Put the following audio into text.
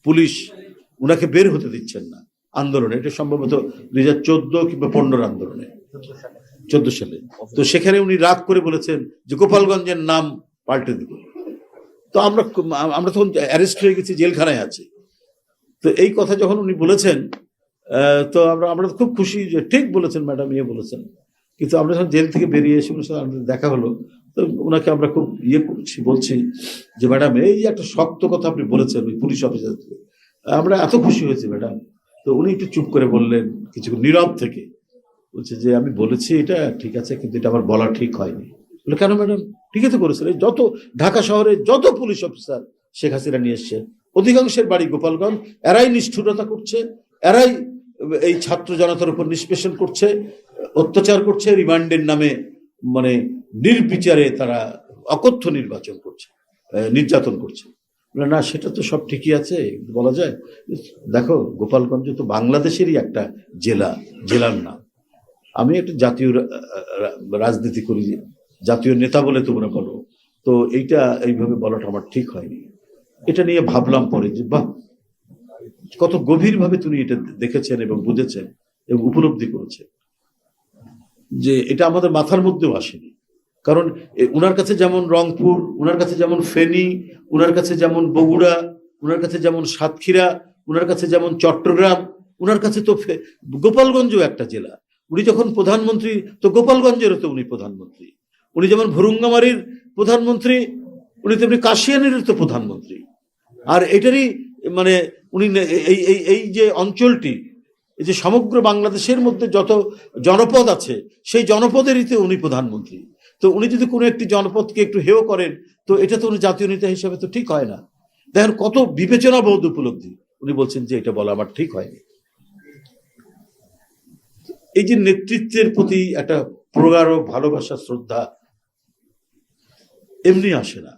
Police উনাকে বের হতে দিচ্ছেন না আন্দোলনে। এটা সম্ভবত 2014 কিংবা 15 আন্দোলনে, 14 সালে। তো সেখানে উনি রাগ করে বলেছেন যে গোপালগঞ্জের নাম পাল্টে দিব। তো আমরা তখন অ্যারেস্ট হয়ে গেছি, জেলখানায় আছি। তো এই কথা যখন উনি বলেছেন, তো আমরা খুব খুশি যে ঠিক বলেছেন ম্যাডাম, বলেছেন। কিন্তু আমরা যখন জেল থেকে বেরিয়ে এসে ওনার সাথে আমাদের দেখা হলো, তো ওনাকে আমরা খুব বলছি যে ম্যাডাম, এই যে একটা শক্ত কথা আপনি বলেছেন ওই পুলিশ অফিসার থেকে, আমরা এত খুশি হয়েছি ম্যাডাম। তো উনি একটু চুপ করে বললেন, কিছু নীরব থেকে বলছে যে আমি বলেছি এটা ঠিক আছে, কিন্তু এটা আমার বলা ঠিক হয়নি। বলে কেন ম্যাডাম? ঠিকই তো করেছেন। যত ঢাকা শহরে যত পুলিশ অফিসার শেখ হাসিনা নিয়ে এসছে, অধিকাংশের বাড়ি গোপালগঞ্জ। এরাই নিষ্ঠুরতা করছে, এরাই এই ছাত্র জনতার উপর নিষ্পেষণ করছে, অত্যাচার করছে, রিমান্ডের নামে মানে নির্বিচারে তারা অকথ্য নির্যাতন করছে। না, সেটা তো সব ঠিকই আছে, বলা যায়। দেখো, গোপালগঞ্জ তো বাংলাদেশেরই একটা জেলার নাম। আমি একটা জাতীয় রাজনীতি করি, জাতীয় নেতা বলে তোমরা বলো, তো এইটা এইভাবে বলাটা আমার ঠিক হয়নি। এটা নিয়ে ভাবলাম পরে যে বাহ, কত গভীরভাবে তুমি এটা দেখেছেন এবং বুঝেছেন এবং উপলব্ধি করেছেন যে এটা আমাদের মাথার মধ্যেও আসেনি। কারণ উনার কাছে যেমন রংপুর, উনার কাছে যেমন ফেনী, উনার কাছে যেমন বগুড়া, উনার কাছে যেমন সাতক্ষীরা, উনার কাছে যেমন চট্টগ্রাম, উনার কাছে তো গোপালগঞ্জও একটা জেলা। উনি যখন প্রধানমন্ত্রী, তো গোপালগঞ্জেরও তো উনি প্রধানমন্ত্রী। উনি যেমন ভুরুঙ্গামারির প্রধানমন্ত্রী, উনি তেমনি কাশিয়ানিরও তো প্রধানমন্ত্রী। আর এটারই মানে উনি এই যে অঞ্চলটি, এই যে সমগ্র বাংলাদেশের মধ্যে যত জনপদ আছে, সেই জনপদেরই তো উনি প্রধানমন্ত্রী। তো উনি যদি কোনো একটি জনপদকে একটু হেয় করেন, তো এটা তো উনি জাতীয় নেতা হিসাবে তো ঠিক হয় না। দেখেন কত বিবেচনাবোধ উপলব্ধি। উনি বলছেন যে এটা বলা আমার ঠিক হয়নি। এই যে নেতৃত্বের প্রতি একটা প্রগাঢ় ভালোবাসা, শ্রদ্ধা এমনি আসে না।